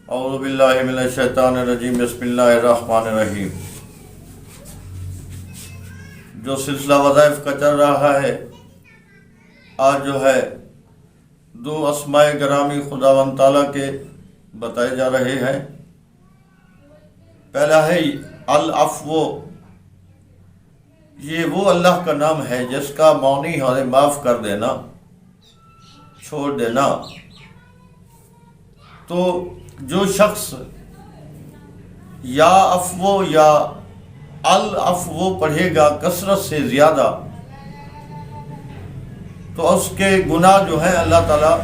اعوذ باللہ من الشیطان الرجیم، بسم اللہ الرحمن الرحیم۔ جو سلسلہ وظائف کا چل رہا ہے، آج جو ہے 2 اسماء گرامی خداوند تعالیٰ کے بتائے جا رہے ہیں۔ پہلا ہے العفو۔ یہ وہ اللہ کا نام ہے جس کا معنی ہے معاف کر دینا، چھوڑ دینا۔ تو جو شخص یا عفو یا العفو پڑھے گا کثرت سے زیادہ، تو اس کے گناہ جو ہیں اللہ تعالیٰ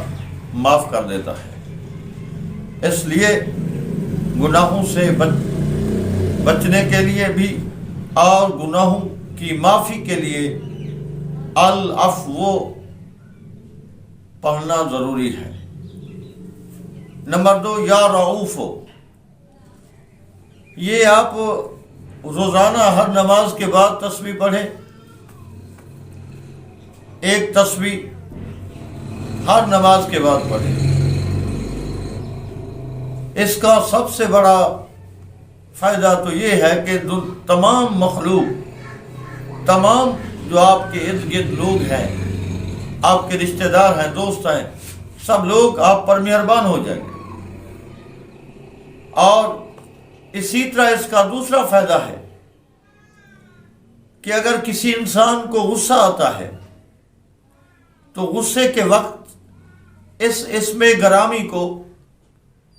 معاف کر دیتا ہے۔ اس لیے گناہوں سے بچنے کے لیے بھی اور گناہوں کی معافی کے لیے العفو پڑھنا ضروری ہے۔ نمبر 2، یا رؤوف۔ یہ آپ روزانہ ہر نماز کے بعد تسبیح پڑھیں، ایک تسبیح ہر نماز کے بعد پڑھیں۔ اس کا سب سے بڑا فائدہ تو یہ ہے کہ تمام مخلوق، تمام جو آپ کے ارد گرد لوگ ہیں، آپ کے رشتہ دار ہیں، دوست ہیں، سب لوگ آپ پر مہربان ہو جائیں گے۔ اور اسی طرح اس کا دوسرا فائدہ ہے کہ اگر کسی انسان کو غصہ آتا ہے تو غصے کے وقت اس اسم گرامی کو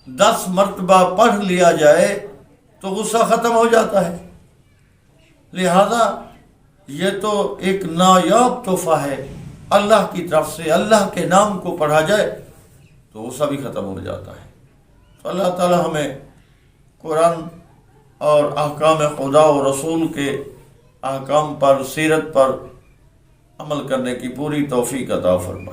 10 مرتبہ پڑھ لیا جائے تو غصہ ختم ہو جاتا ہے۔ لہذا یہ تو ایک نایاب تحفہ ہے اللہ کی طرف سے، اللہ کے نام کو پڑھا جائے تو غصہ بھی ختم ہو جاتا ہے۔ تو اللہ تعالی ہمیں قرآن اور احکام خدا و رسول کے احکام پر، سیرت پر عمل کرنے کی پوری توفیق عطا فرمائے۔